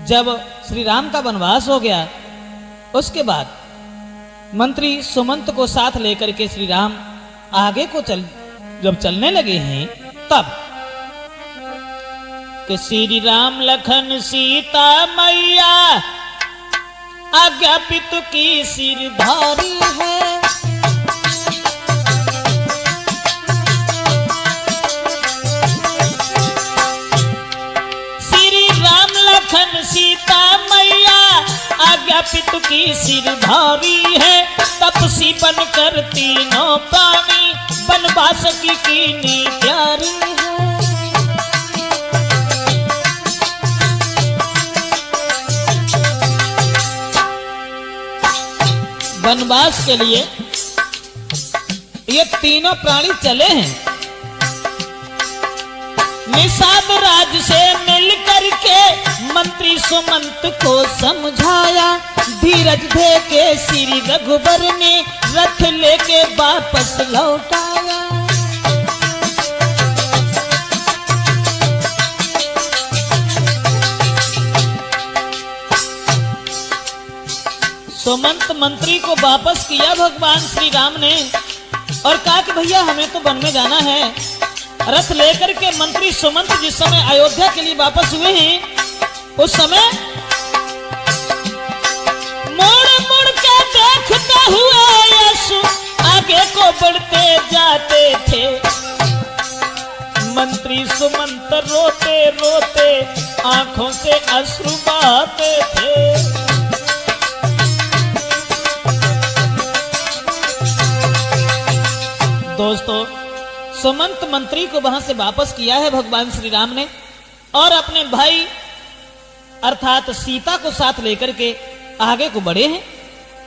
जब श्री राम का वनवास हो गया, उसके बाद मंत्री सुमंत को साथ लेकर के श्री राम आगे को जब चलने लगे हैं, तब कि श्री राम लखन सीता मैया आज्ञा पितु की सिरधारी है। सीता मैया आज्ञा पितु की सिरधारी है, तपसी बनकर तीनों प्राणी वनवास की कीनी प्यारी है। वनवास के लिए ये तीनों प्राणी चले हैं। निषाद राज से मिल करके मंत्री सुमंत को समझाया, धीरज दे के श्री रघुबर ने रथ लेके वापस लौटाया। सुमंत मंत्री को वापस किया भगवान श्री राम ने और कहा कि भैया हमें तो वन में जाना है। रथ लेकर के मंत्री सुमंत जिस समय अयोध्या के लिए वापस हुए हैं, उस समय मुड़ मुड़ के देखते हुए यीशु आगे को बढ़ते जाते थे। मंत्री सुमंत रोते रोते आंखों से अश्रु बहाते थे। दोस्तों, सुमंत मंत्री को वहां से वापस किया है भगवान श्री राम ने और अपने भाई अर्थात सीता को साथ लेकर के आगे को बढ़े हैं।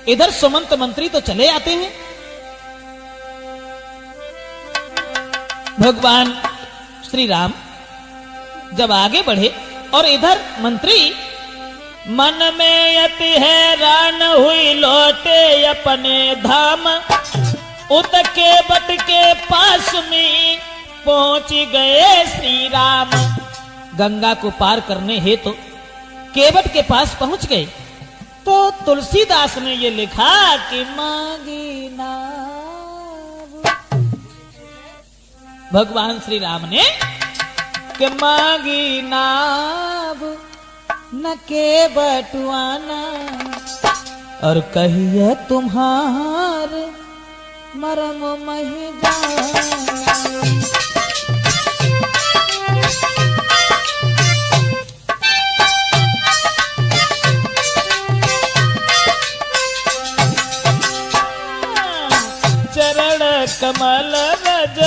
इधर सुमंत मंत्री तो चले आते हैं। भगवान श्री राम जब आगे बढ़े और इधर मंत्री मन में अति हैरान हुई लौटे अपने धाम, उतके बट के पास में पहुंच गए श्री राम। गंगा को पार करने हेतु केवट के पास पहुंच गए तो तुलसीदास ने ये लिखा कि मांगी नाव। भगवान श्री राम ने कि मांगी नाव न केवटुआना और कहिए तुम्हारे मरम मही चरण कमल रज,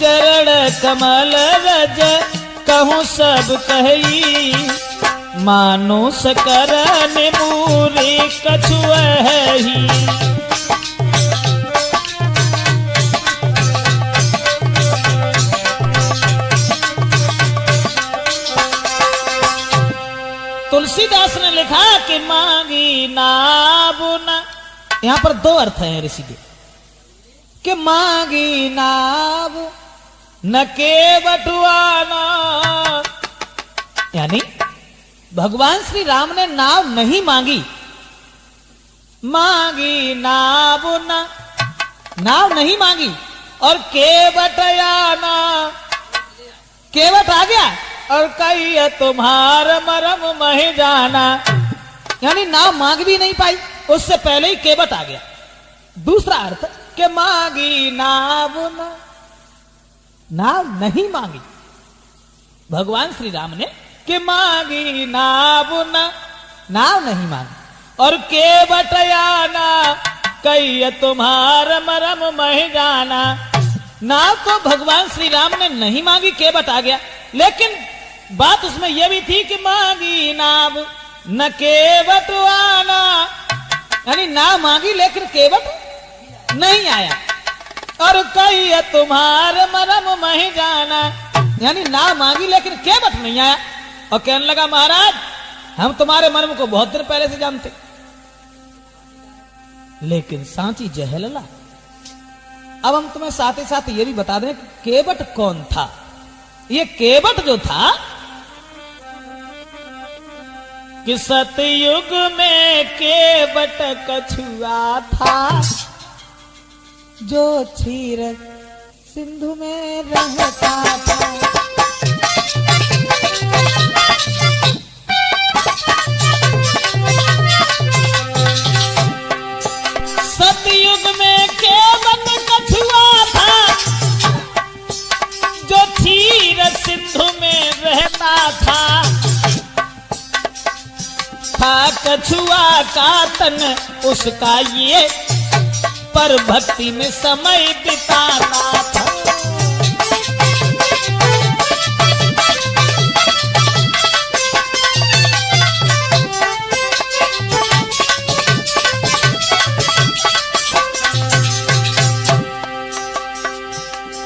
चरण कमल रज कहूँ सब कही, मानुष करन मूरी कछुअहि। तुलसीदास ने लिखा कि मांगी नाव न, यहां पर दो अर्थ हैं ऋषि के, कि मांगी नाव न केवटुआना, यानी भगवान श्री राम ने नाव नहीं मांगी। मांगी नाव न, नाव नहीं मांगी और केवट आना, केवट आ गया और कही तुम्हार मरम मह जाना, यानी नाव मांग भी नहीं पाई, उससे पहले ही केवट आ गया। दूसरा अर्थ कि मांगी नाव न, नाव नहीं मांगी भगवान श्री राम ने कि मांगी नाव न, नाव नहीं मांगी और केवट आना कही तुम्हार मरम मह जाना। नाव तो भगवान श्री राम ने नहीं मांगी, केवट आ गया, लेकिन बात उसमें यह भी थी कि मांगी नाव न केवट आना, यानी नाव मांगी लेकिन केवट नहीं आया। और कही तुम्हार मरम मह जाना, यानी नाव मांगी लेकिन केवट नहीं आया और कहने लगा महाराज हम तुम्हारे मर्म को बहुत देर पहले से जानते, लेकिन सांची जहलला। अब हम तुम्हें साथ ही साथ ये भी बता दें केवट कौन था। ये केवट जो था कि सतयुग में केवट कछुआ था, जो क्षीर सिंधु में रहता था। सतयुग में केवट कछुआ था, जो क्षीर सिंधु में रहता था। कछुआ का तन उसका ये, पर भक्ति में समय बिताता था।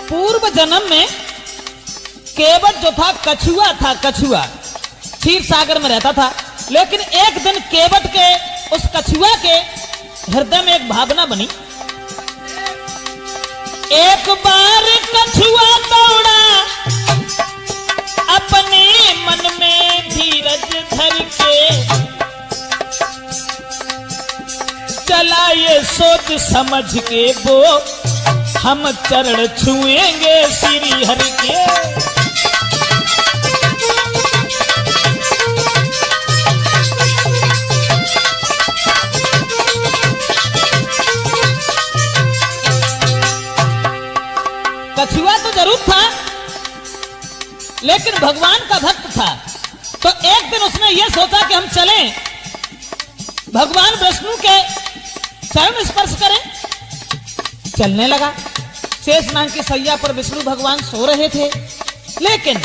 पूर्व जन्म में केवट जो था कछुआ था, कछुआ क्षीर सागर में रहता था। लेकिन एक दिन केवट के उस कछुआ के हृदय में एक भावना बनी। एक बार कछुआ दौड़ा अपने मन में धीरज धर के, चला ये सोच समझ के वो हम चरण छुएंगे श्री हरि के। कछुआ तो जरूर था, लेकिन भगवान का भक्त था। तो एक दिन उसने यह सोचा कि हम चलें, भगवान विष्णु के चरण स्पर्श करें। चलने लगा। शेषनाग की सैया पर विष्णु भगवान सो रहे थे, लेकिन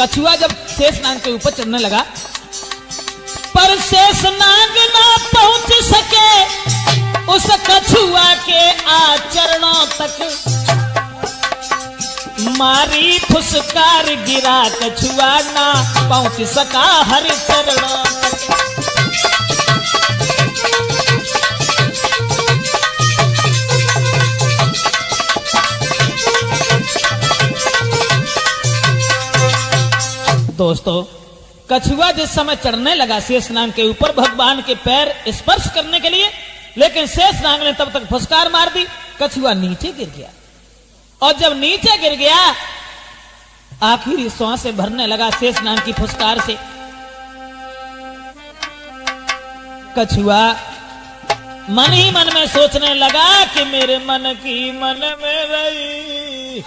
कछुआ जब शेषनाग के ऊपर चढ़ने लगा, पर शेषनाग ना पहुंच सके उस कछुआ के आचरणों तक। मारी फुसकार गिरा कछुआ, ना पहुंच सका हरि चरणों तक। दोस्तों, कछुआ जिस समय चढ़ने लगा शेषनाग के ऊपर भगवान के पैर स्पर्श करने के लिए, लेकिन शेषनाग ने तब तक फुसकार मार दी। कछुआ नीचे गिर गया, और जब नीचे गिर गया आखिरी सांसें भरने लगा शेषनाग की फुसकार से। कछुआ मन ही मन में सोचने लगा कि मेरे मन की मन में रही,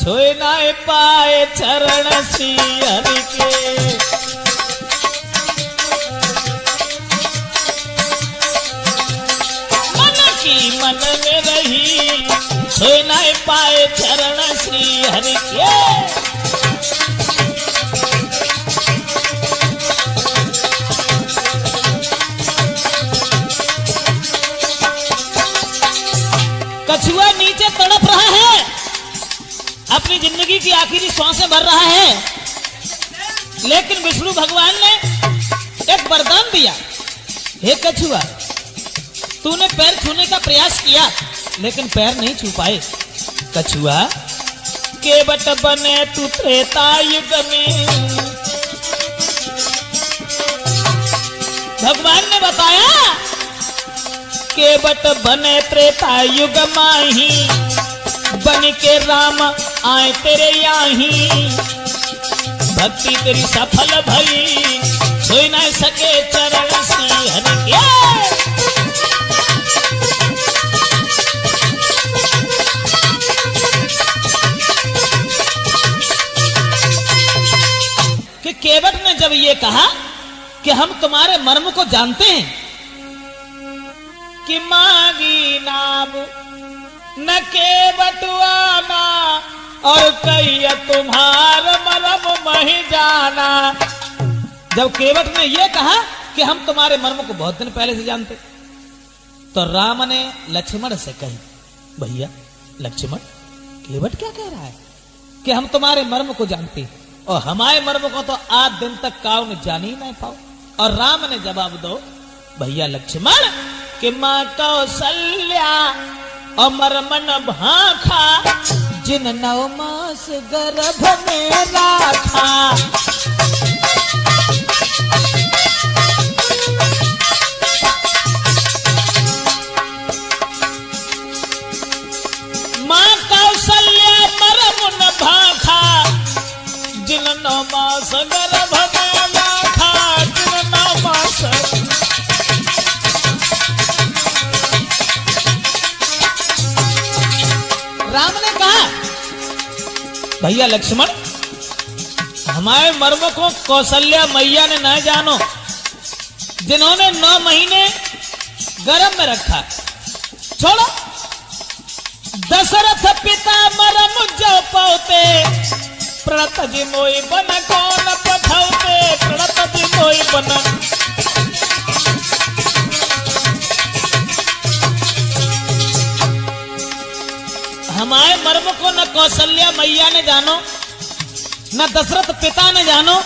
छोए ना पाए चरण श्री हरि के। मन में रही, छोए ना पाए चरण श्री हरि के। कछुआ नीचे तड़प रहा है, अपनी जिंदगी की आखिरी सांसें भर रहा है, लेकिन विष्णु भगवान ने एक वरदान दिया। हे कछुआ, तूने पैर छूने का प्रयास किया, लेकिन पैर नहीं छू पाए। कछुआ, केवट बने तू त्रेता युग में। भगवान ने बताया, केवट बने त्रेता युग माही, बन के राम आए तेरे याही। भक्ति तेरी सफल भई, छुई न सके चरण श्री हरि के। कि केवट ने जब ये कहा कि हम तुम्हारे मर्म को जानते हैं, कि मांगी नाम न केवटुआना, और कहिए तुम्हार मर्म मही जाना। जब केवट ने यह कहा कि हम तुम्हारे मर्म को बहुत दिन पहले से जानते, तो राम ने लक्ष्मण से कही, भैया लक्ष्मण, केवट क्या कह रहा है कि हम तुम्हारे मर्म को जानते, और हमारे मर्म को तो आज दिन तक काऊ ने जान ही नहीं पाओ। और राम ने जवाब दो, भैया लक्ष्मण, कि माँ कौशल्या अमर मन भाखा, जिन 9 मास गर्भ में राखा। माँ कौशल्या मरम न भाखा जिन 9 मास गर्भ में लाखा जिन 9 मास। राम ने कहा भैया लक्ष्मण, हमारे मर्म को कौशल्या मैया ने न जानो, जिन्होंने 9 महीने गर्भ में रखा। छोड़ो, दशरथ पिता मरम जो पौते प्रणत जी मोई बन कौन पठौते प्रणत जी मोई बन। हमारे मर्म को न कौशल्या मैया ने जानो, न दशरथ पिता ने जानो,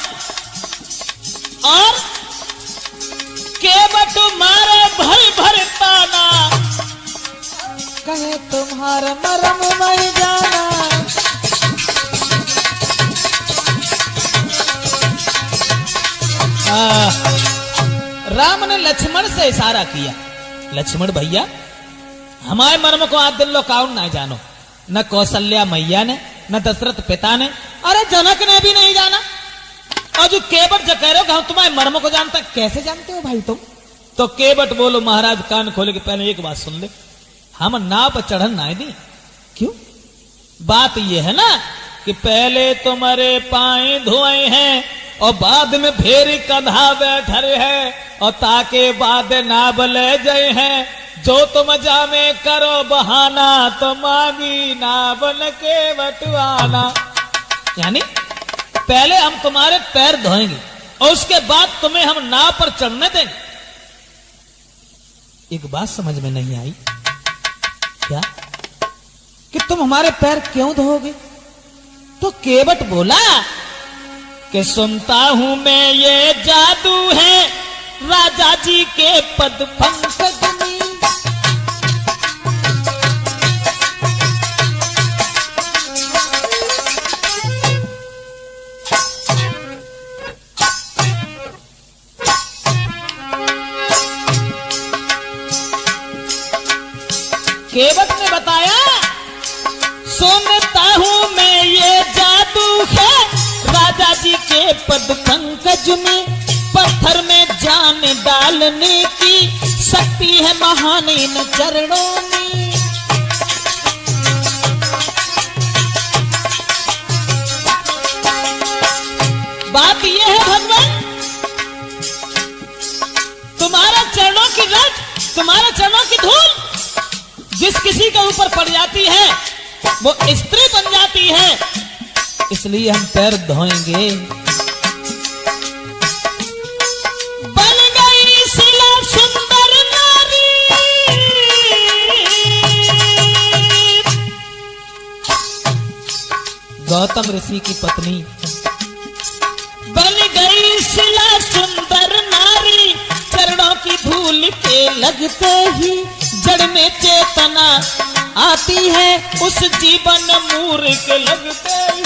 और केवट मारे भर भर ताना कहे तुम्हारा मरम मैं जाना। राम ने लक्ष्मण से इशारा किया, लक्ष्मण भैया हमारे मर्म को आज दिन लो काउन ना जानो, न कौशल्या मैया ने न दशरथ पिता ने, अरे जनक ने भी नहीं जाना। और जो केवट जो कह रहे हो कि हम तुम्हारे मर्म को जानता, कैसे जानते हो भाई तुम? तो केवट बोलो महाराज कान खोले के पहले एक बात सुन ले, हम नाव पर चढ़न ना दी। क्यों? बात यह है ना कि पहले तुम्हारे पाए धोए हैं और बाद में फेर कधा बैठे है, और ताके बाद नाव ले गए हैं। जो तुम जामे करो बहाना तो मांगी नावन के बटवाना। यानी पहले हम तुम्हारे पैर धोएंगे और उसके बाद तुम्हें हम नाव पर चढ़ने देंगे। एक बात समझ में नहीं आई क्या कि तुम हमारे पैर क्यों धोगे? तो केवट बोला कि सुनता हूं मैं ये जादू है राजा जी के पद पंकज में। केवट ने बताया सुनता हूं मैं ये जादू है राजा जी के पद पंकज में। पत्थर में जान डालने की शक्ति है महान इन चरणों में। बात यह है भगवान, तुम्हारा चरणों की रज, तुम्हारे चरणों की धूल जिस किसी के ऊपर पड़ जाती है वो स्त्री बन जाती है, इसलिए हम पैर धोएंगे। बन गई शिला सुंदर नारी, गौतम ऋषि की पत्नी बन गई शिला सुंदर नारी। चरणों की धूल के लगते ही जड़ में चेतना आती है, उस जीवन मूर्ख लगते ही।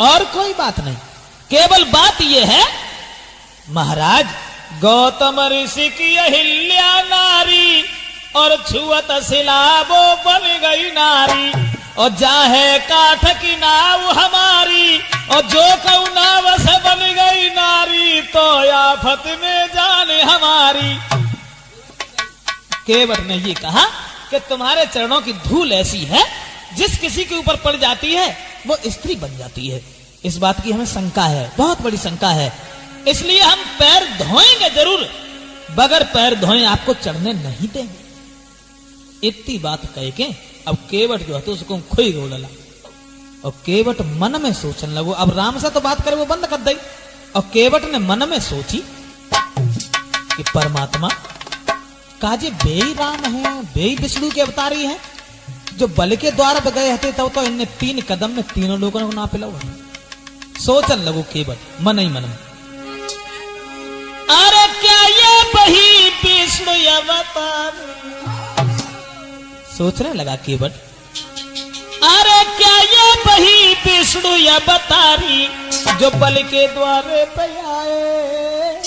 और कोई बात नहीं, केवल बात यह है महाराज गौतम ऋषि की अहिल्या नारी और छुअत शिला वो बन गई नारी। और जाहे काठ की नाव हमारी और जो कऊ नाव से बन गई नारी तो आफत में जाने हमारी। केवट ने ये कहा कि तुम्हारे चरणों की धूल ऐसी है जिस किसी के ऊपर पड़ जाती है वो स्त्री बन जाती है। इस बात की हमें शंका है, बहुत बड़ी शंका है, इसलिए हम पैर धोएंगे जरूर, बगैर पैर धोए आपको चढ़ने नहीं देंगे। इतनी बात कह के अब केवट जो है तो उसको खोई गोला और केवट मन में सोचने लगो। अब राम से तो बात करे वो बंद कर दी और केवट ने मन में सोची कि परमात्मा काजे बेई राम है, बेई विष्णु के अवतारी हैं जो बल के द्वार पर गए हते तब तो इनने 3 कदम में तीनों लोगों को ना पिला। सोचन लगो केवट मन ही मन में, अरे क्या ये बही विष्णु अवतार। सोचने लगा केवट, अरे क्या ये वही विष्णु अवतारी जो बल के द्वारे पे आए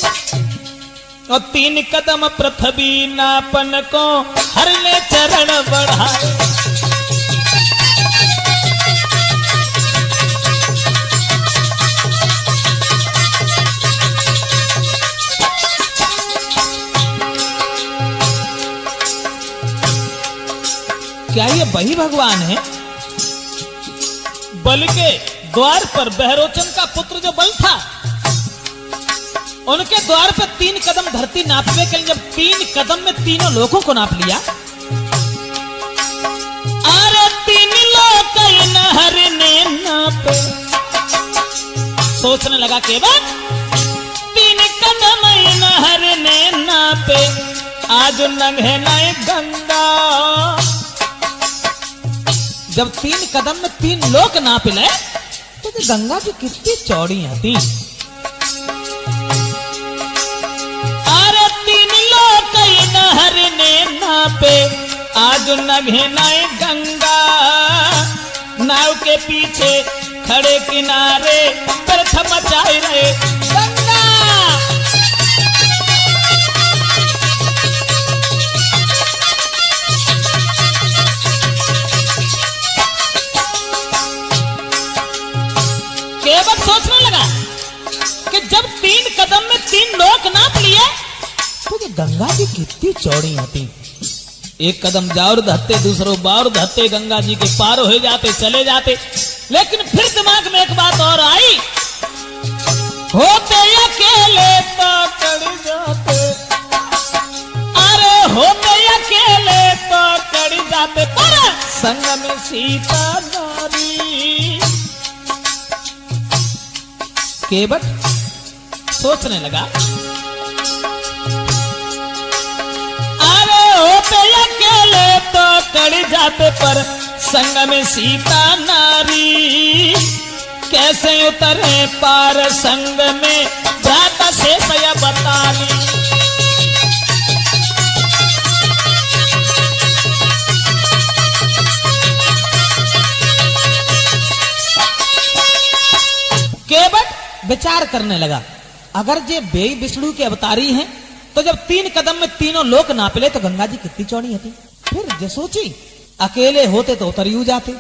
और 3 कदम पृथ्वी नापन को हर ले चरण बढ़ाए। क्या ये वही भगवान है? बल के द्वार पर बहरोचन का पुत्र जो बल था, उनके द्वार पर 3 कदम धरती नापने के लिए जब 3 कदम में तीनों लोगों को नाप लिया, अरे 3 लोग हर ने नापे। सोचने लगा केवल 3 कदम हर ने नापे, आज नंगे नए गंगा। जब 3 कदम में 3 लोग नाप ले तो गंगा की कितनी चौड़ी थी। अरे 3 लोग हर ने नापे, आज नघे नए गंगा। नाव के पीछे खड़े किनारे प्रथम मचाए रहे गंगा। केवट सोचने लगा कि जब 3 कदम में 3 लोग नाप लिए तो ये गंगा जी कितनी चौड़ी थी। 1 कदम जाओ धत्ते, दूसरो बार धत्ते, गंगा जी के पार हो जाते, चले जाते। लेकिन फिर दिमाग में एक बात और आई, होते अकेले तो कड़ जाते, अरे होते अकेले तो कड़ जाते, पर संग में सीता नारी। केवट सोचने लगा, अरे होते अकेले तो कड़ जाते, पर संग में सीता नारी। कैसे उतरे पार संग में भ्राता शेष अवतारी। केवट विचार करने लगा, अगर ये बेई विष्णु के अवतारी हैं तो जब 3 कदम में तीनों लोग नापले तो गंगा जी कितनी चौड़ी थी। फिर जो सोची, अकेले होते तो उतर ही जाते,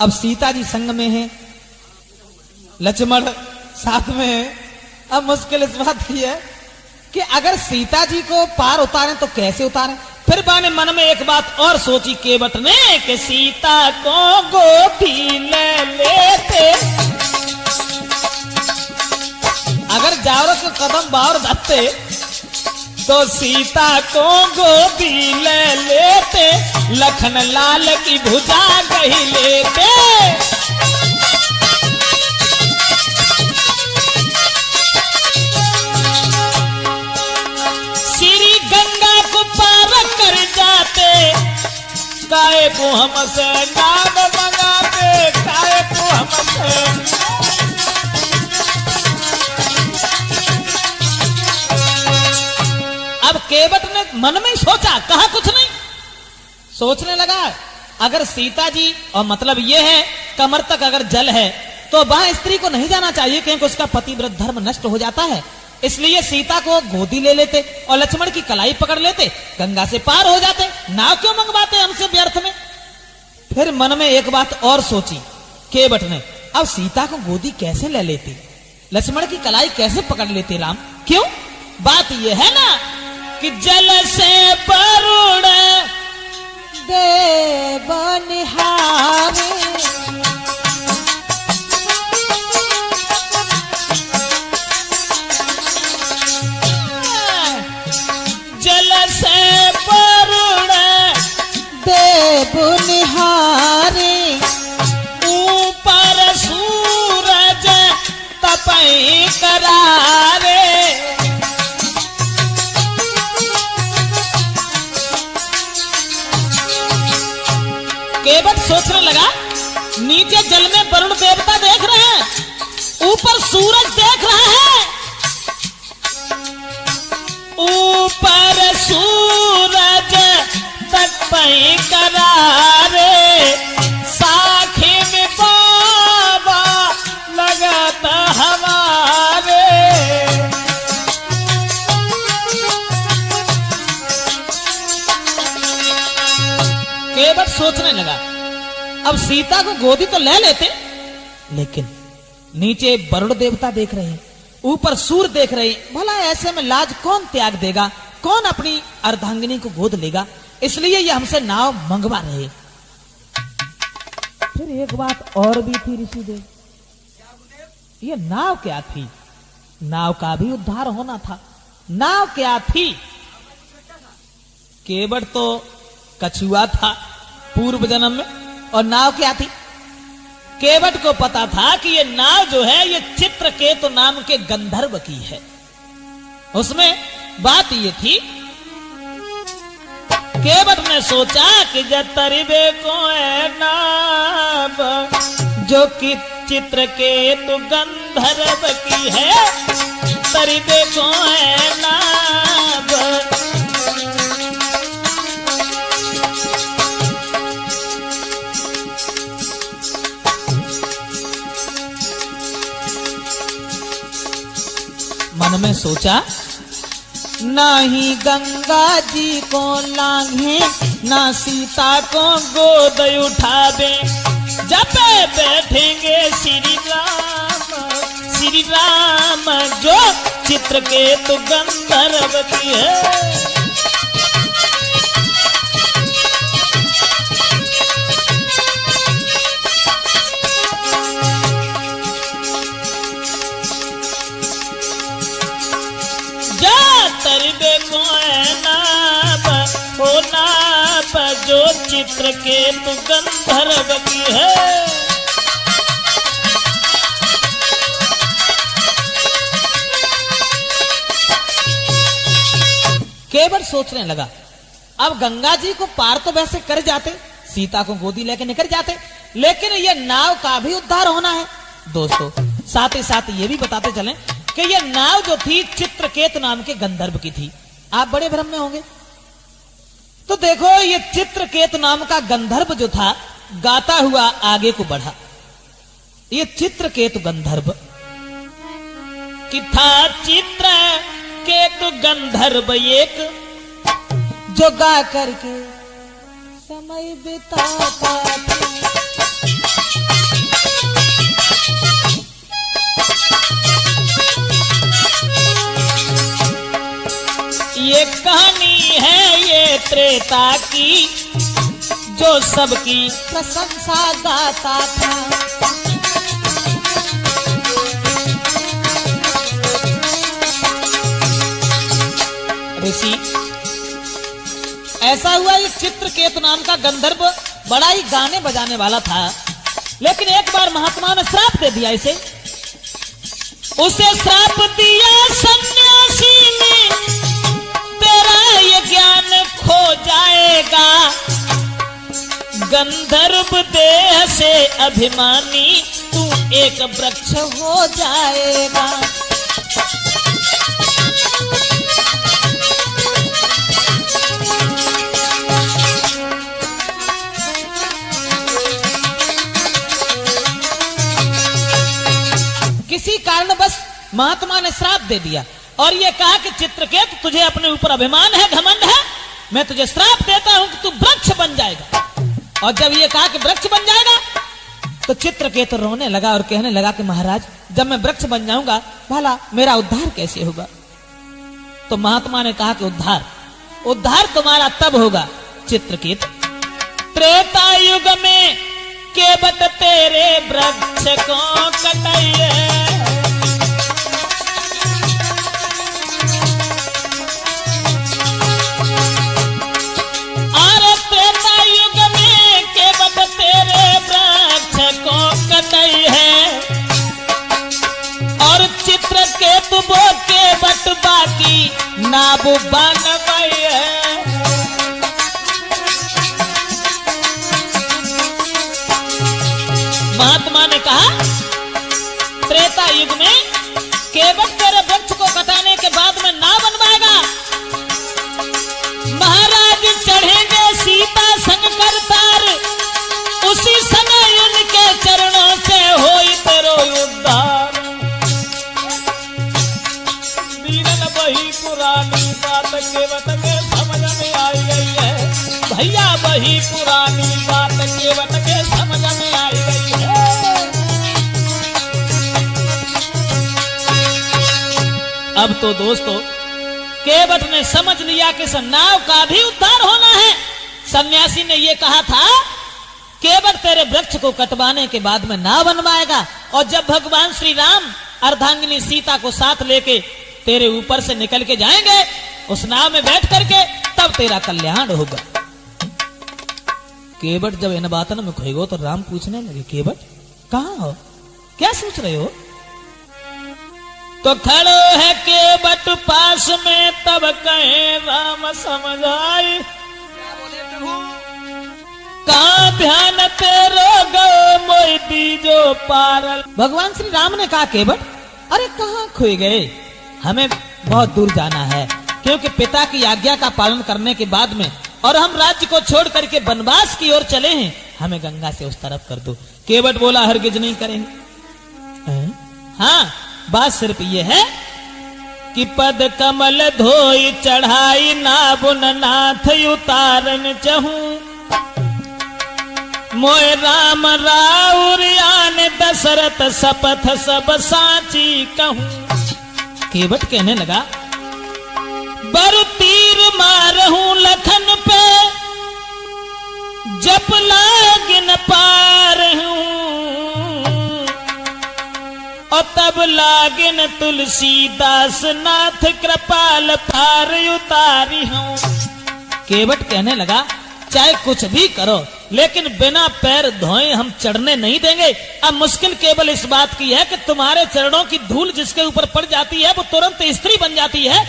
अब सीता जी संग में है, लक्ष्मण साथ में है। अब मुश्किल इस बात की है कि अगर सीता जी को पार उतारें तो कैसे उतारें। फिर बाने मन में एक बात और सोची केवट ने कि सीता को गोदी ले लेते, अगर जाओ के कदम बाहर धत्ते तो सीता को गोदी ले लेते, लखन लाल की भुजा गही लेते। श्री गंगा को पार कर जाते, काहे को हमसे नाम मंगाते, काहे को हमसे। अब केवट ने मन में सोचा, कहा कुछ नहीं, सोचने लगा अगर सीता जी, और मतलब ये है कमर तक अगर जल है तो वह स्त्री को नहीं जाना चाहिए क्योंकि उसका पतिव्रत धर्म नष्ट हो जाता है। इसलिए सीता को गोदी ले लेते और लक्ष्मण की कलाई पकड़ लेते, गंगा से पार हो जाते। नाव क्यों मंगवाते हमसे व्यर्थ में। फिर मन में एक बात और सोची केवट ने, अब सीता को गोदी कैसे ले लेते, लक्ष्मण की कलाई कैसे पकड़ लेते राम। क्यों, बात यह है ना कि जल से वरुण देव निहारे, जल से वरुण देव निहारे, ऊपर सूरज तपई करारे। केवट सोचने लगा, नीचे जल में वरुण देवता देख रहे हैं, ऊपर सूरज देख रहा है, ऊपर सूरज पई करारे साखी में बाबा लगत हमारे। केवट सोचने लगा अब सीता को गोदी तो ले लेते, लेकिन नीचे वरुण देवता देख रहे हैं, ऊपर सूर्य देख रहे हैं, भला ऐसे में लाज कौन त्याग देगा, कौन अपनी अर्धांगिनी को गोद लेगा, इसलिए ये हमसे नाव मंगवा रहे। फिर एक बात और भी थी ऋषिदेव, ये नाव क्या थी? नाव का भी उद्धार होना था। नाव क्या थी? केवट तो कछुआ था पूर्व जन्म में, और नाव क्या थी? केवट को पता था कि ये नाव जो है ये चित्रकेतु नाम के गंधर्व की है। उसमें बात ये थी, केवट ने सोचा कि जतरिबे को है नाव जो कि चित्रकेतु गंधर्व की है, तरिबे को है नाव। मन में सोचा ना ही गंगा जी को लांघे ना सीता को गोद उठावे, जब बैठेंगे श्री राम जो चित्रकेतु गंधर्व की है। तरिबे को हो नाप जो चित्रकेतु गंधर्व की है। केवट सोचने लगा अब गंगा जी को पार तो वैसे कर जाते, सीता को गोदी लेके निकल जाते, लेकिन ये नाव का भी उद्धार होना है। दोस्तों साथ ही साथ ये भी बताते चलें कि ये नाव जो थी चित्रकेतु नाम के गंधर्व की थी। आप बड़े भ्रम में होंगे, तो देखो ये चित्रकेतु नाम का गंधर्व जो था गाता हुआ आगे को बढ़ा। ये चित्रकेतु गंधर्व कि था चित्रकेतु गंधर्व एक जो गा करके समय बिताता था। ये कहानी है ये त्रेता की जो सबकी प्रशंसा गाता था। ऋषि ऐसा हुआ ये चित्रकेतु नाम का गंधर्व बड़ा ही गाने बजाने वाला था, लेकिन एक बार महात्मा ने श्राप दे दिया इसे। उसे श्राप दिया सन्यासी ने तेरा ये ज्ञान खो जाएगा, गंधर्व देह से अभिमानी तू एक वृक्ष हो जाएगा। किसी कारणवश महात्मा ने श्राप दे दिया और ये कहा कि चित्रकेतु तुझे अपने ऊपर अभिमान है, घमंड है, मैं तुझे श्राप देता हूं कि तू वृक्ष बन जाएगा। और जब ये कहा कि वृक्ष बन जाएगा तो चित्रकेतु रोने लगा और कहने लगा कि महाराज जब मैं वृक्ष बन जाऊंगा भला मेरा उद्धार कैसे होगा। तो महात्मा ने कहा कि उद्धार तुम्हारा तब होगा चित्रकेतु, त्रेता युग में केवट तेरे वृक्ष को कटाइए। और चित्रकेतु बो के बट बाकी नाबू बनवाई है। महात्मा ने कहा त्रेता युग में केवट तेरे वृक्ष को कटाने के बाद में ना बनवाएगा, महाराज चढ़ेंगे सीता केवट के समझ में आई गई है। भैया वही पुरानी बात केवट के समझ में आई गई है। अब तो दोस्तों केवट ने समझ लिया कि नाव का भी उद्धार होना है। सन्यासी ने यह कहा था केवट तेरे वृक्ष को कटवाने के बाद में नाव बनवाएगा, और जब भगवान श्री राम अर्धांगिनी सीता को साथ लेके तेरे ऊपर से निकल के जाएंगे उस नाव में बैठ करके, तब तेरा कल्याण होगा। केवट जब इन बातों में खोएगो तो राम पूछने लगे, केवट कहां हो, क्या सोच रहे हो? तो खड़ो है केवट पास में, तब कहे राम समझ आई, कहां ध्यान तेरो गो मोई दीजो पारल। भगवान श्री राम ने कहा केवट अरे कहां खोए गए, हमें बहुत दूर जाना है, क्योंकि पिता की आज्ञा का पालन करने के बाद में और हम राज्य को छोड़ करके वनवास की ओर चले हैं, हमें गंगा से उस तरफ कर दो। केवट बोला हरगिज नहीं करेंगे। हाँ बात सिर्फ ये है कि पद कमल धोई चढ़ाई नाबुन नाथ उतारन चहूं, मोय राम राउरियान दशरथ शपथ सब साची कहूं। केवट कहने लगा बर तीर मारहूं लखन पे, जप लागिन पार हूं, और तब लागिन तुलसीदास नाथ कृपाल पार उतारी हूं। केवट कहने लगा चाहे कुछ भी करो लेकिन बिना पैर धोए हम चढ़ने नहीं देंगे। अब मुश्किल केवल इस बात की है कि तुम्हारे चरणों की धूल जिसके ऊपर पड़ जाती है वो तुरंत स्त्री बन जाती है।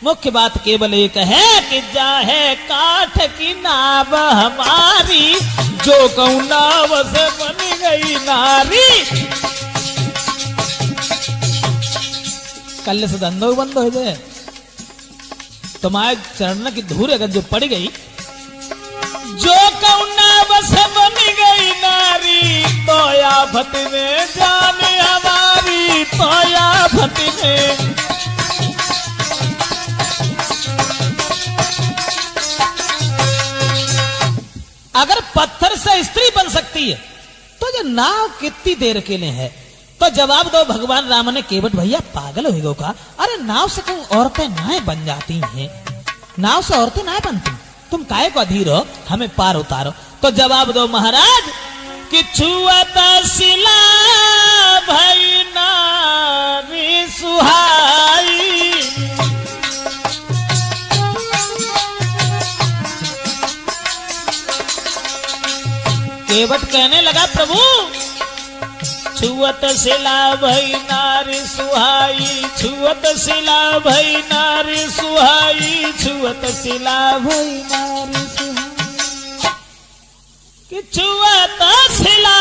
मुख्य बात केवल एक है कि जाहे काठ की नाव हमारी, जो कहूं नाव से बन गई नारी। कल से धंधो बंद हो जाए, तुम्हारे चरण की धूल अगर जो पड़ गई, जो कहूं नाव से बन गई नारी, तो आफत में जाने हमारी, तो आफत में। अगर पत्थर से स्त्री बन सकती है तो ये नाव कितनी देर के लिए है? तो जवाब दो भगवान राम ने, केवट भैया पागल हो गए का? अरे नाव से कहीं औरतें नाए बन जाती हैं, नाव से औरतें नाए बनती, तुम काहे को अधीर हो, हमें पार उतारो। तो जवाब दो महाराज कि छुअत शिला भई नारी सुहाई। केवट कहने लगा प्रभु छुअत शिला भई नारी सुहाई, छुअत शिला भई नारी सुहाई, छुअत शिला भई नारी सुहाई, कि छुअत शिला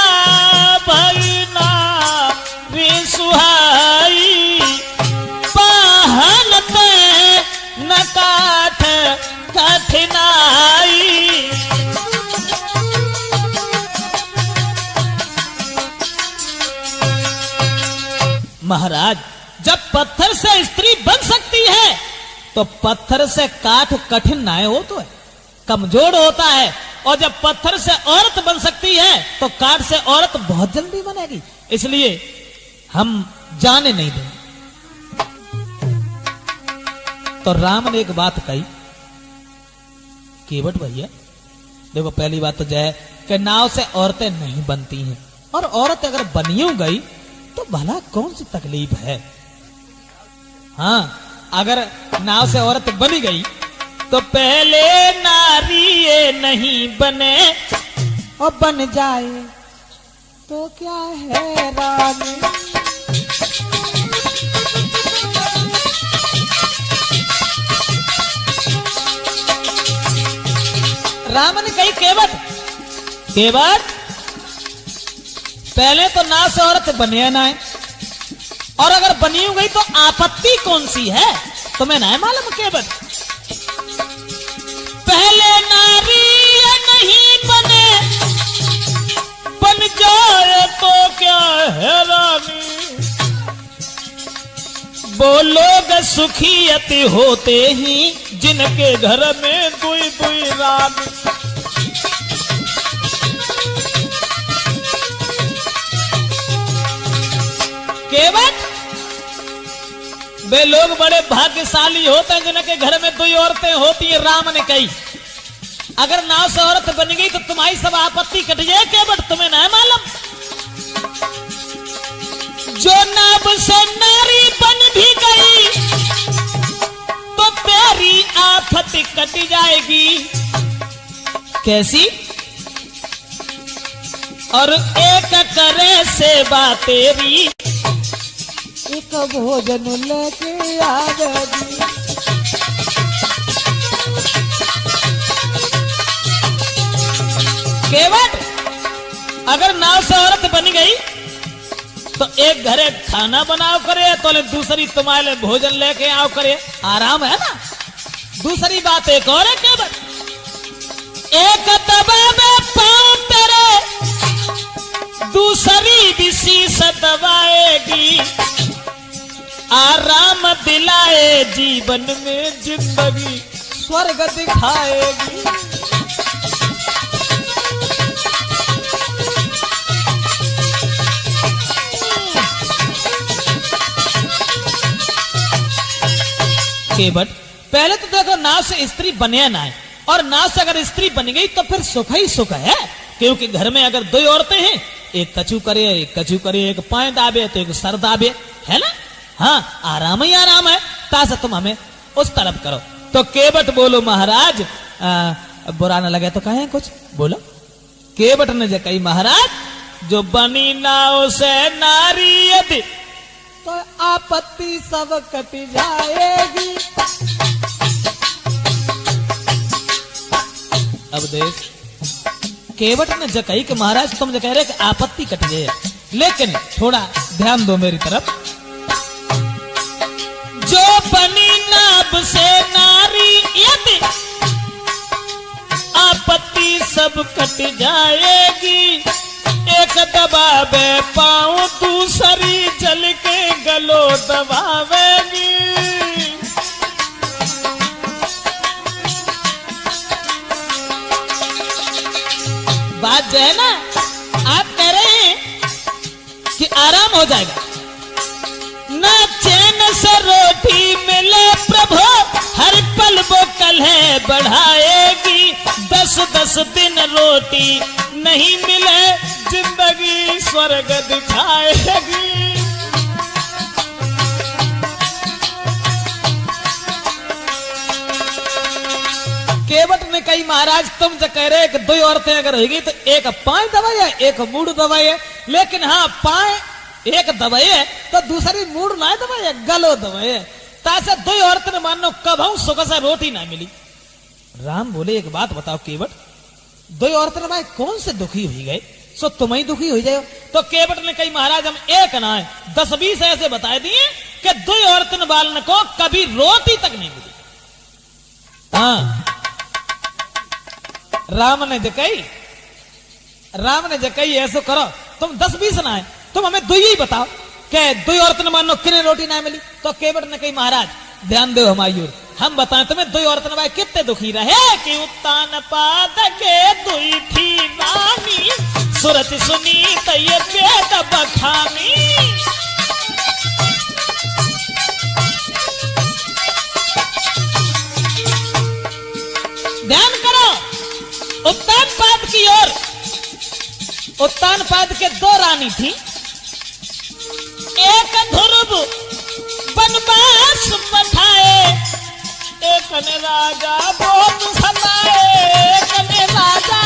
भई नारी सुहाई, पाहनते न काठ कठिनाई। महाराज जब पत्थर से स्त्री बन सकती है तो पत्थर से काठ कठिन ना हो तो है, कमजोर होता है, और जब पत्थर से औरत बन सकती है तो काठ से औरत बहुत जल्दी बनेगी, इसलिए हम जाने नहीं देंगे। तो राम ने एक बात कही, केवट भैया देखो पहली बात तो जय कि नाव से औरतें नहीं बनती हैं, और औरत अगर बनियों गई तो भला कौन सी तकलीफ है। हाँ अगर नाव से औरत बनी गई तो पहले नारी ये नहीं बने, और बन जाए तो क्या है रानी। राम ने कही केवट केवट पहले तो नाव से औरत बने ना है, और अगर बनी हो गई तो आपत्ति कौन सी है तुम्हें ना है मालूम केवट? पहले नारी नहीं बने, बन जाए तो क्या है रानी। वो लोग सुखी अति होते ही जिनके घर में दुई दुई रानी। केवट वे लोग बड़े भाग्यशाली होते हैं जिनके घर में दुई औरतें होती है। राम ने कही अगर नाव से औरत बन गई तो तुम्हारी सब आपत्ति कट जाए। केवट तुम्हें ना मालूम जो नाव से नारी बन भी गई तो तेरी आफत कट जाएगी। कैसी? और एक करे सेवा तेरी एक भोजन लेके आवेगी। केवट अगर नाव से औरत बन गई तो एक घरे खाना बनाओ करे तो दूसरी तुम्हारे भोजन लेके आओ करे। आराम है ना। दूसरी बात एक और है केवट एक दबावे पाँव तेरे दूसरी विशेष दबाएगी। आराम दिलाए जीवन में जिंदगी स्वर्ग दिखाएगी। केवट पहले तो देखो नाव से स्त्री बने ना है और नाव से अगर स्त्री बन गई तो फिर सुख ही सुख है। क्योंकि घर में अगर दो औरतें हैं एक कछू करे एक पाए दाबे तो एक सर दाबे है ना। हाँ आराम ही आराम है। तासा तुम हमें उस तरफ करो। तो केवट बोलो महाराज बुरा न लगे तो कहें कुछ बोलो। केवट ने जो कही महाराज जो बनी नाव से नारी यदि तो आपत्ति सब कट जाएगी। अब देख केवट ने जो कही कि महाराज तुम जो कह रहे कि आपत्ति कट जाए लेकिन थोड़ा ध्यान दो मेरी तरफ। जो बनी नाव से नारी यदि आपत्ति सब कट जाएगी। एक दबावे पाँव दूसरी जल के गलो दबावेगी। बात जो है ना आप कह रहे हैं कि आराम हो जाएगा। ना चैन से रोटी मिले प्रभु हर पल वो कलह बढ़ाएगी। 10-10 दिन रोटी नहीं मिले जिंदगी स्वर्ग दिखाएगी। केवट ने कही महाराज तुम जो कह रहे कि दो औरतें अगर होगी तो एक पाए दबाई है एक मूड दबाई है। लेकिन हाँ पाए एक दबाई है तो दूसरी मूड ना दबाई है गलो दबाई है। तासे दो औरतें मानो कब हम सुख से रोटी ना मिली। राम बोले एक बात बताओ केवट दो औरतें भाई कौन से दुखी हुई गए सो तुम ही दुखी हो जाओ। तो केवट ने कही महाराज हम एक ना है 10-20 ऐसे बता दिए कि दो औरतें बालन को कभी रोटी तक नहीं मिली। हाँ राम ने जकई ऐसे करो तुम 10-20 ना है तुम हमें दो ही बताओ कि दो औरतें मानो किन्हें रोटी ना मिली। तो केवट ने कही महाराज ध्यान दो हमारी ओर हम बताएं तुम्हें दो औरतें भाई कितने दुखी रहे कि उत्तान पाद के दुई थी रानी सुरत सुनी तय वेद बखानी। ध्यान करो उत्तान पाद की ओर उत्तान पाद के दो रानी थी। एक ध्रुव बनवास पठाए एक ने राजा बहुत सताए। एक ने राजा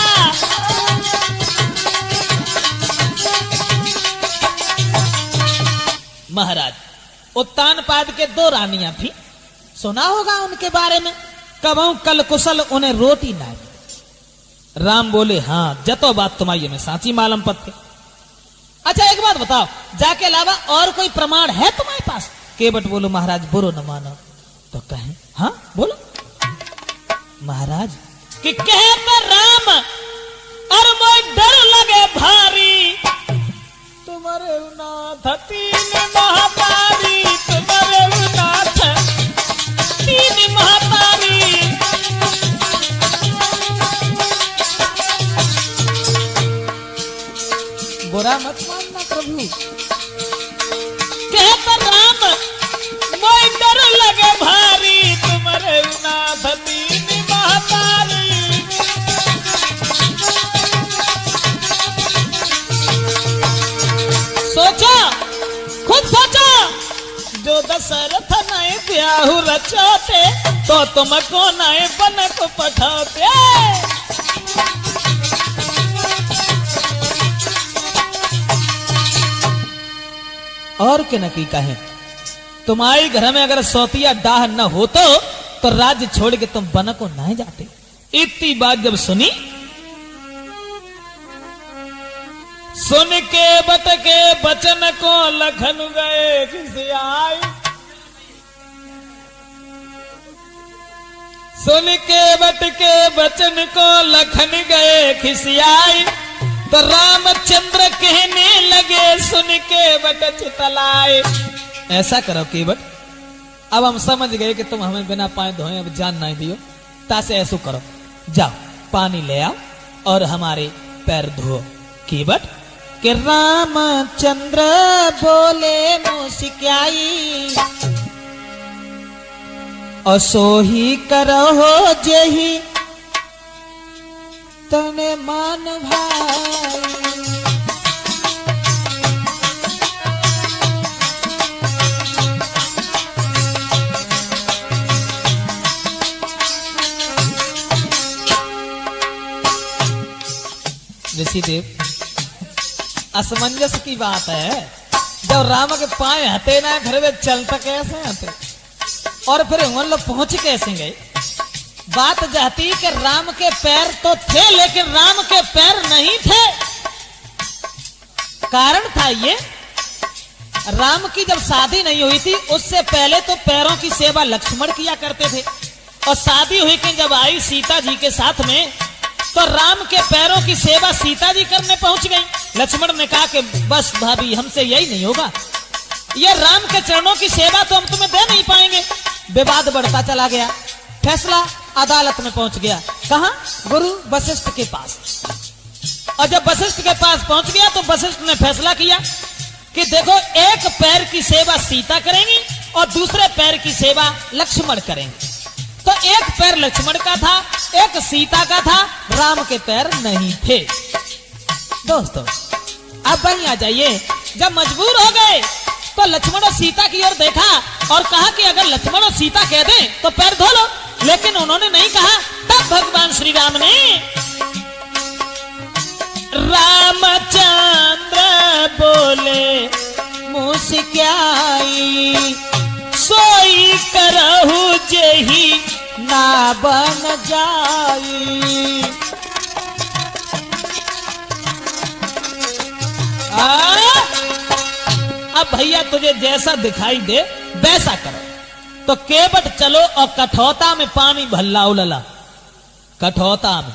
महाराज उत्तान पाद के दो रानियां थी सुना होगा उनके बारे में कबहू कल कुशल उन्हें रोटी ना दी। राम बोले हाँ जतो बात तुम्हारी में साची मालूम पत्ते। अच्छा एक बात बताओ जाके अलावा और कोई प्रमाण है तुम्हारे पास। केवट बोलो महाराज बुरो न मानो तो कहें हाँ बोलो महाराज कि कहते राम और मोय डर लगे भारी तुम्हारे नाथ तीन महामारी तुम्हारे जो दशरथ नए ब्याहु रचोते, तो तुमको नए बनक पठाते। और के न की कहे, तुम्हारे घर में अगर सौतिया डाह न हो तो राज्य छोड़ के तुम बन को नहीं जाते। इतनी बात जब सुनी, सुन के बट के बचन को लखन गए खिसियाई। सुन के बट के बचन को लखन गए खिसियाई। तो रामचंद्र कहने लगे सुन के बट चितलाए। ऐसा करो केवट, अब हम समझ गए कि तुम हमें बिना पाए धोए अब जान नहीं दियो, तासे ऐसा करो, जाओ पानी ले आओ और हमारे पैर धो। केवट कि रामचंद्र बोले मुस्काई, और सोही करो जेही तने मान भाई। ऋषिदेव, असमंजस की बात है, जब राम के पाए हते ना घर में चलता कैसे हते, और फिर हम लोग पहुंच कैसे गए। बात जाती कि राम के पैर तो थे लेकिन राम के पैर नहीं थे। कारण था ये, राम की जब शादी नहीं हुई थी उससे पहले तो पैरों की सेवा लक्ष्मण किया करते थे, और शादी हुई कि जब आई सीता जी के साथ में तो राम के पैरों की सेवा सीता जी करने पहुंच गई। लक्ष्मण ने कहा कि बस भाभी हमसे यही नहीं होगा, ये राम के चरणों की सेवा तो हम तुम्हें दे नहीं पाएंगे। विवाद बढ़ता चला गया, फैसला अदालत में पहुंच गया। कहां? गुरु वशिष्ठ के पास। और जब वशिष्ठ के पास पहुंच गया तो वशिष्ठ ने फैसला किया कि देखो, एक पैर की सेवा सीता करेंगी और दूसरे पैर की सेवा लक्ष्मण करेंगे। तो एक पैर लक्ष्मण का था, एक सीता का था, राम के पैर नहीं थे। दोस्तों, अब वहीं आ जाइए, जब मजबूर हो गए तो लक्ष्मण और सीता की ओर देखा और कहा कि अगर लक्ष्मण और सीता कह दें तो पैर धो लो, लेकिन उन्होंने नहीं कहा। तब भगवान श्री राम ने रामचंद्र बोले मुस्काई, सोई करहु जेही ना बन जाई। अब भैया तुझे जैसा दिखाई दे वैसा करो। तो केवट चलो और कठौता में पानी भल्लाओ लला। कठौता में,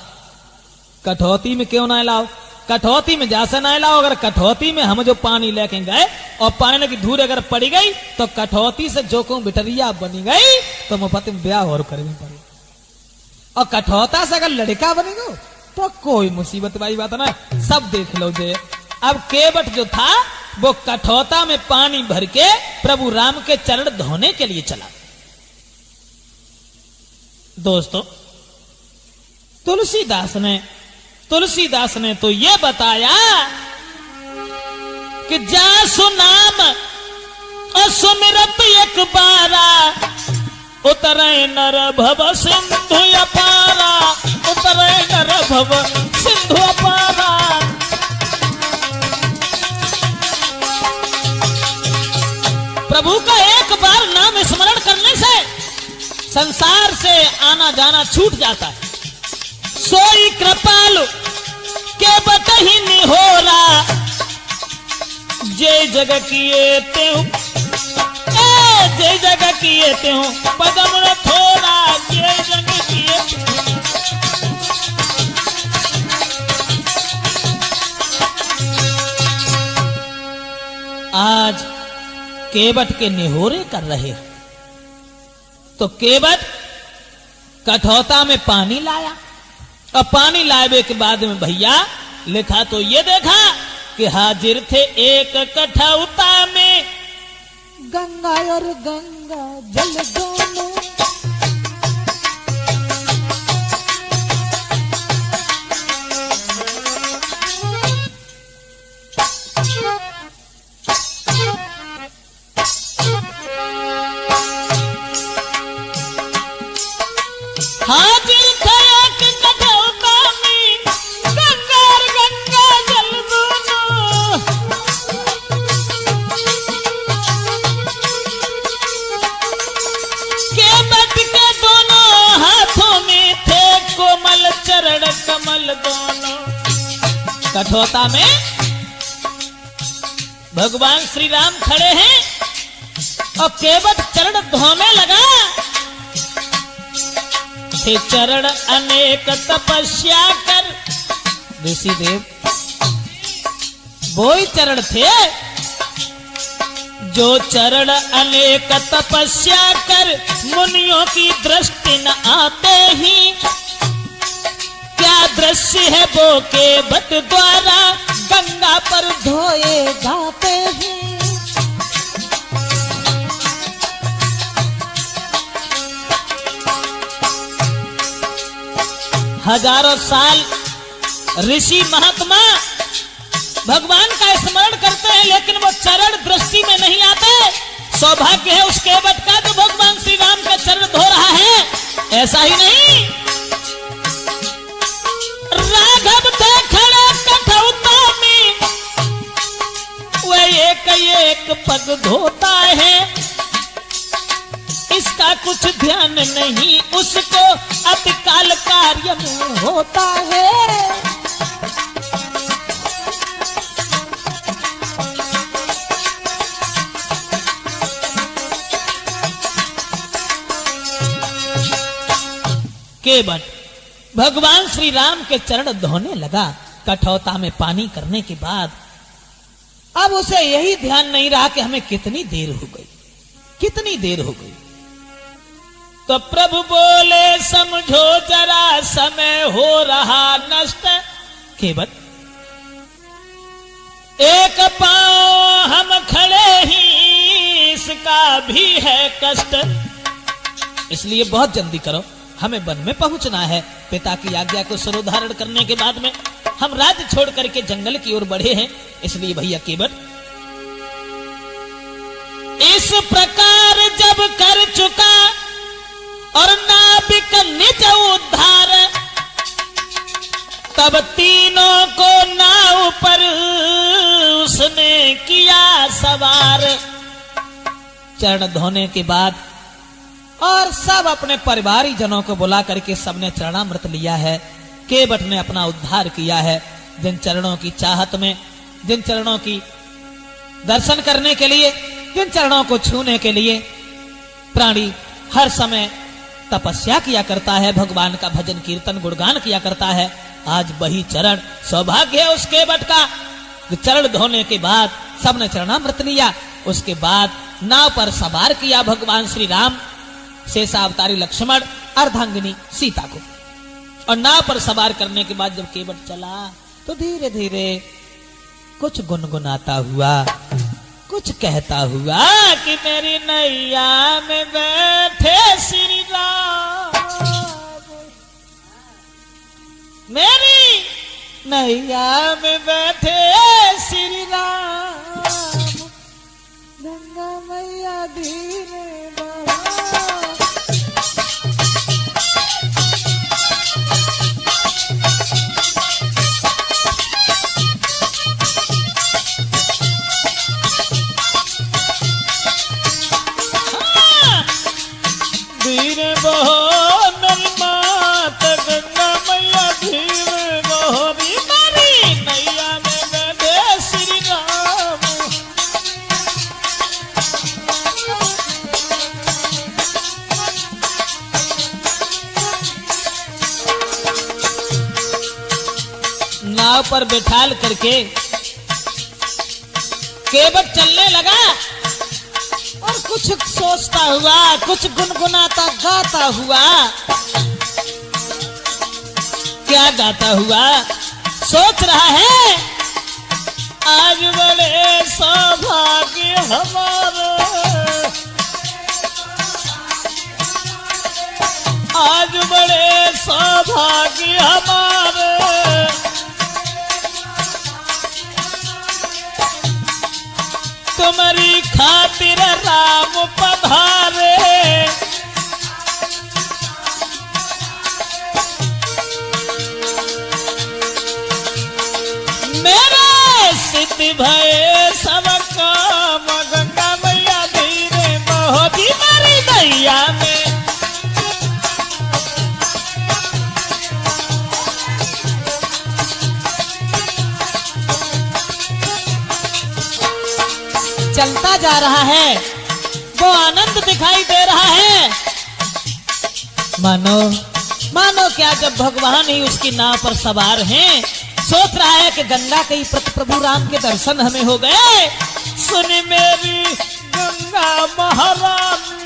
कठौती में क्यों ना लाओ? कठौती में जैसा ना लाओ। अगर कठौती में हम जो पानी लेके गए और पानी की धूल अगर पड़ी गई तो कठौती से जो को बिटरिया बनी गई तो मुफ्त में ब्याह और करनी पड़ी। और कठौता से अगर लड़का बनेगा तो कोई मुसीबत वाली बात ना, सब देख लो जे। अब केवट जो था वो कठौता में पानी भर के प्रभु राम के चरण धोने के लिए चला। दोस्तों, तुलसीदास ने तो ये बताया कि जासु नाम और सुमिरत एक बारा, उतरे नर भव सिंधु अपारा, उतरे नर भव सिंधु अपारा। प्रभु का एक बार नाम स्मरण करने से संसार से आना जाना छूट जाता है। सोई कृपालु के बतही निहोरा, जय जग किए त्यों, जय जग किए त्यों पदम न थोड़ा, जय जग किए त्यों। आज केवट के निहोरे कर रहे हैं तो केवट कठौता में पानी लाया, और पानी लाए के बाद में भैया लिखा तो ये देखा कि हाजिर थे एक कठौता में गंगा और गंगा जल दोनों। कोमल चरण कमल दोनों। कठोता में भगवान श्री राम खड़े हैं और केवट चरण धोने लगा। थे चरण अनेक तपस्या कर, ऋषिदेव वो ही चरण थे जो चरण अनेक तपस्या कर मुनियों की दृष्टि न आते ही। क्या दृश्य है वो केवट द्वारा गंगा पर धोए जाते ही। हजारों साल ऋषि महात्मा भगवान का स्मरण करते हैं, लेकिन वो चरण दृष्टि में नहीं आते। सौभाग्य है उस केवट का जो भगवान श्री राम का चरण धो रहा है। ऐसा ही नहीं, राघव थे खड़े कठौता में, वह एक एक पग धोता है। इसका कुछ ध्यान नहीं उसको, अतिकाल कार्य में होता है। केवट भगवान श्री राम के चरण धोने लगा कठौता में पानी करने के बाद। अब उसे यही ध्यान नहीं रहा कि हमें कितनी देर हो गई, कितनी देर हो गई। तो प्रभु बोले समझो जरा समय हो रहा नष्ट। केवट एक पांव हम खड़े ही इसका भी है कष्ट, इसलिए बहुत जल्दी करो, हमें वन में पहुंचना है। पिता की आज्ञा को सरोधारण करने के बाद में हम राज्य छोड़ करके जंगल की ओर बढ़े हैं, इसलिए भैया केवट इस प्रकार जब कर चुका और नाविक निज उद्धार, तब तीनों को नाव पर उसने किया सवार। चरण धोने के बाद और सब अपने परिवारी जनों को बुला करके सबने चरणामृत लिया है। केवट ने अपना उद्धार किया है। जिन चरणों की चाहत में, जिन चरणों की दर्शन करने के लिए, जिन चरणों को छूने के लिए प्राणी हर समय तपस्या किया करता है, भगवान का भजन कीर्तन गुणगान किया करता है, आज वही चरण सौभाग्य है उस केवट का। चरण धोने के बाद सबने चरणामृत लिया, उसके बाद नाव पर सवार किया भगवान श्री राम, शेषावतारी लक्ष्मण, अर्धांगिनी सीता को। और नाव पर सवार करने के बाद जब केवट चला तो धीरे धीरे कुछ गुनगुनाता हुआ, कुछ कहता हुआ कि मेरी नैया में बैठे श्री राम, मेरी नैया में बैठे श्री राम, गंगा मैया धीरे पर बैठाल करके केवट चलने लगा और कुछ सोचता हुआ, कुछ गुनगुनाता गाता हुआ। क्या गाता हुआ? सोच रहा है आज बड़े सौभाग्य हमारे, आज बड़े सौभाग्य हमारे, तुम्हारी खातिर राम पधारे। मेरे सिद्धि भय सब काम, गंगा मैया धीरे बहोदी मारी दैया में। रहा है, वो आनंद दिखाई दे रहा है। मानो मानो क्या जब भगवान ही उसकी नाव पर सवार हैं, सोच रहा है कि गंगा के प्रभु राम के दर्शन हमें हो गए। सुन मेरी गंगा महारानी,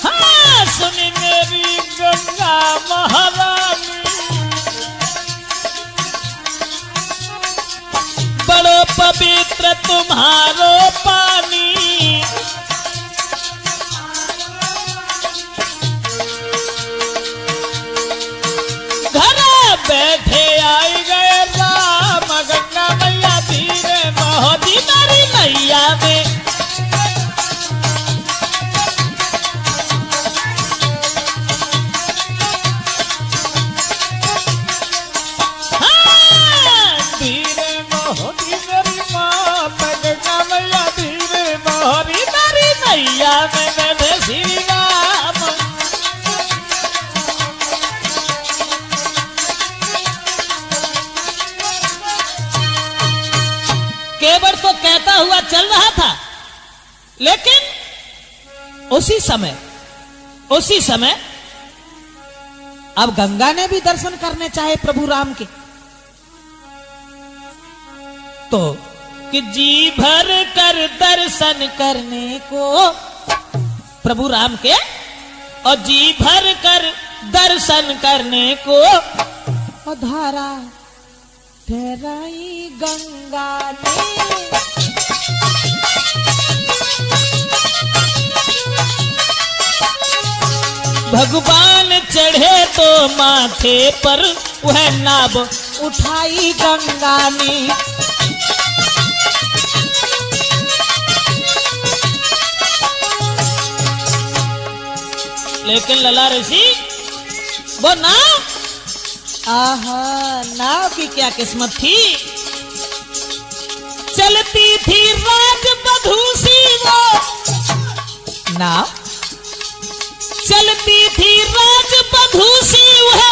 हाँ सुन मेरी गंगा महारानी, बड़ो पवित्र तुम्हारो पानी, बैठे आई गए राम, गंगा मैया धीरे बहोदी मेरी नैया में। हाँ, धीरे बहोदी मेरी मात, गंगा मैया धीरे बहोदी मेरी नैया में बैठे श्री राम। केवट तो कहता हुआ चल रहा था, लेकिन उसी समय अब गंगा ने भी दर्शन करने चाहे प्रभु राम के, तो कि जी भर कर दर्शन करने को प्रभु राम के, और जी भर कर दर्शन करने को धारा ठहराई गंगा ने। भगवान चढ़े तो माथे पर वह नाव उठाई गंगा ने। लेकिन लला ऋषि वो नाव, आहा नाव की क्या किस्मत थी, चलती थी राजबधू सी वो नाव, चलती थी राजबधू सी वह,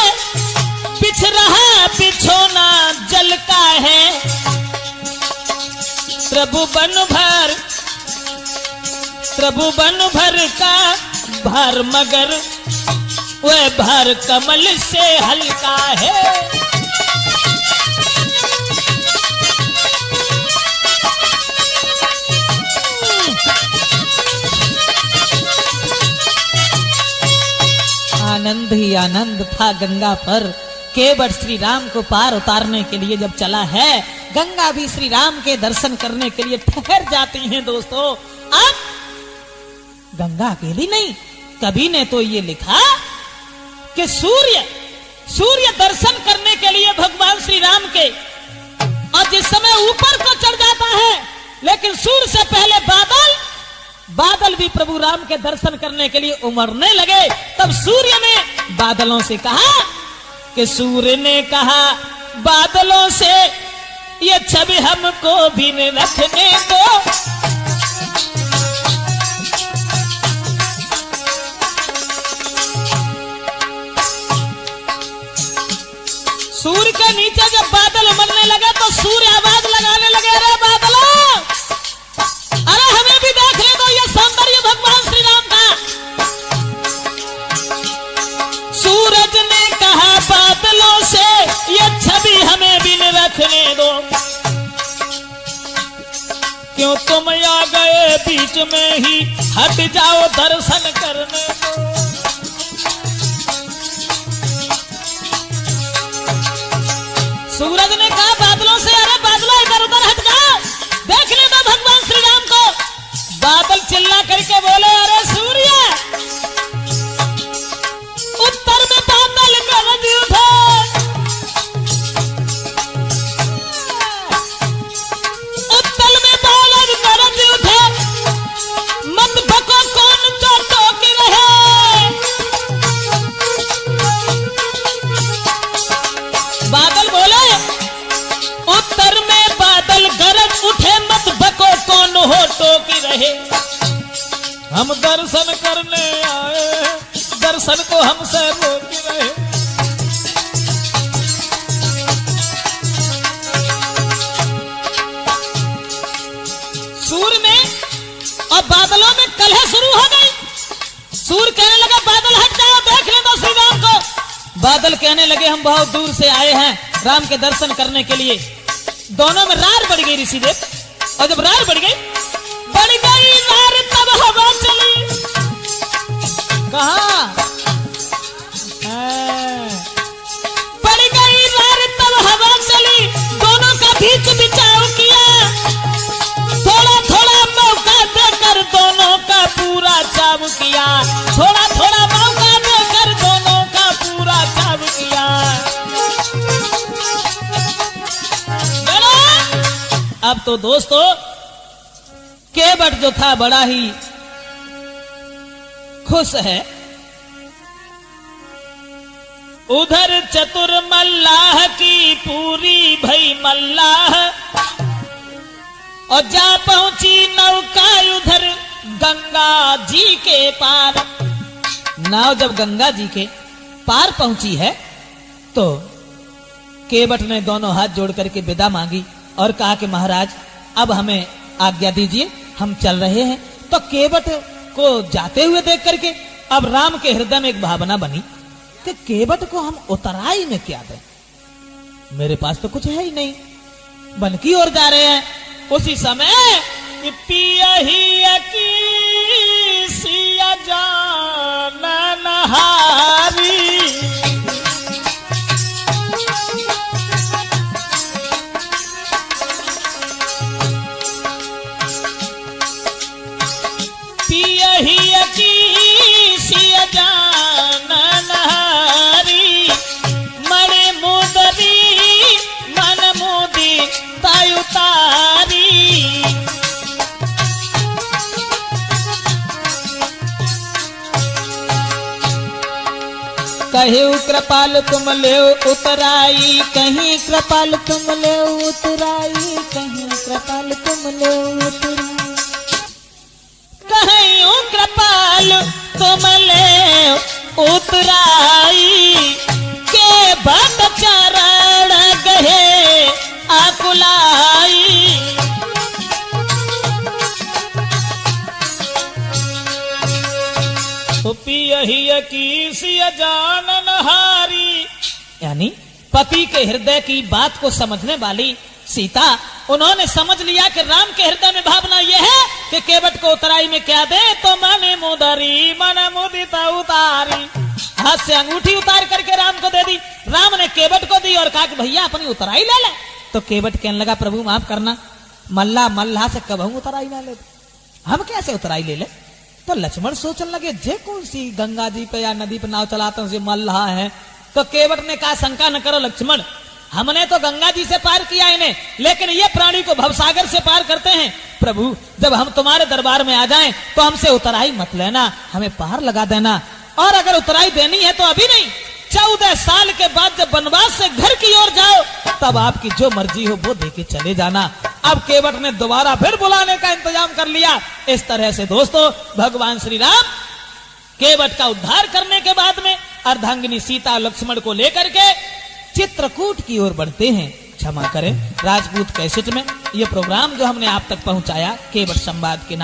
बिछ रहा बिछोना जल का है, प्रभु बन भर का भार मगर वह भार कमल से हल्का है। आनंद ही आनंद था गंगा पर। केवट श्री राम को पार उतारने के लिए जब चला है, गंगा भी श्री राम के दर्शन करने के लिए ठहर जाती हैं। दोस्तों अब गंगा अकेली नहीं, कवि ने तो ये लिखा कि सूर्य दर्शन करने के लिए भगवान श्री राम के, और जिस समय ऊपर को चढ़ जाता है, लेकिन सूर्य से पहले बादल भी प्रभु राम के दर्शन करने के लिए उमड़ने लगे। तब सूर्य ने बादलों से कहा कि सूर्य ने कहा बादलों से, ये छवि हमको भी न रखने दो। सूर्य के नीचे जब बादल उमड़ने लगे तो सूर्य आवाज लगाने लगे, अरे बादलों, अरे हमें भी देख ले दो ये सौंदर्य भगवान श्री राम का। सूरज ने कहा बादलों से, ये छवि हमें भी न रखने दो, क्यों तुम आ गए बीच में ही, हट जाओ दर्शन करने दो। सूरज ने कहा बादलों से, अरे बादलों इधर उधर हट जाओ, देख ले दो भगवान श्री राम को। बादल चिल्ला करके बोले, अरे सूर्य, उत्तर में बादल गरज उठे, उत्तर में बादल गरज उठे, मत भको कौन जो टोकी रहे। बादल बोले, उत्तर में बादल गरज उठे, मत बको कौन हो टोकी रहे। हम दर्शन करने आए, दर्शन को हमसे रोकी रहे। सूर में और बादलों में कलह शुरू हो गई। सूर कहने लगा बादल हट जाओ, देख ले दो श्री राम को। बादल कहने लगे हम बहुत दूर से आए हैं राम के दर्शन करने के लिए। दोनों में रार बढ़ गई ऋषिदेव, और जब रार बढ़ गई रार तब हवा चली। कहा बढ़ गई रार तब हवा चली, दोनों का बीच बिचाव किया। थोड़ा थोड़ा मौका देकर दोनों का पूरा चाव किया। थोड़ा थोड़ा मौका देकर दोनों का पूरा चाव किया। अब तो दोस्तों केवट जो था बड़ा ही खुश है। उधर चतुर मल्लाह की पूरी भई मल्लाह, और जा पहुंची नौका उधर गंगा जी के पार। नाव जब गंगा जी के पार पहुंची है तो केवट ने दोनों हाथ जोड़ करके विदा मांगी और कहा कि महाराज अब हमें आज्ञा दीजिए, हम चल रहे हैं। तो केवट को जाते हुए देख करके अब राम के हृदय में एक भावना बनी कि केवट को हम उतराई में क्या दें, मेरे पास तो कुछ है ही नहीं, वन की ओर जा रहे हैं। उसी समय पियही की सिया जान नहारी, कहीं कृपाल तुम ले उतराई, कहीं कृपाल तुम ले उतराई, कहीं कृपाल तुम ले उतराई, कहीं कृपाल तुम ले उतराई। के बट चरण गहे आकुलाई, पियही की सिया जान नहारी, यानी पति के हृदय की बात को समझने वाली सीता, उन्होंने समझ लिया कि राम के हृदय में भावना यह है कि केवट को उतराई में क्या दे, तो मने मुदरी मन मुदिता उतारी, हाथ से अंगूठी उतार करके राम को दे दी। राम ने केवट को दी और कहा कि भैया अपनी उतराई ले ले। तो केवट कहने लगा प्रभु माफ करना, मल्लाह से कबहू उतराई ना ले, हम कैसे उतराई ले ले। तो लक्ष्मण सोचने लगे जे कौन सी गंगा जी पे या नदी पे नाव चलाते हैं मल्लाह है। तो केवट ने कहा शंका न करो लक्ष्मण, हमने तो गंगा जी से पार किया इन्हें, लेकिन ये प्राणी को भवसागर से पार करते हैं। प्रभु जब हम तुम्हारे दरबार में आ जाएं तो हमसे उतराई मत लेना, हमें पार लगा देना, और अगर उतराई देनी है तो अभी नहीं, 14 साल के बाद जब वनवास से घर की ओर जाओ तब आपकी जो मर्जी हो वो देके चले जाना। अब केवट ने दोबारा फिर बुलाने का इंतजाम कर लिया। इस तरह से दोस्तों भगवान श्री राम केवट का उद्धार करने के बाद में अर्धांगिनी सीता लक्ष्मण को लेकर के चित्रकूट की ओर बढ़ते हैं। क्षमा करें, राजपूत कैसेट में यह प्रोग्राम जो हमने आप तक पहुंचाया केवट संवाद के नाम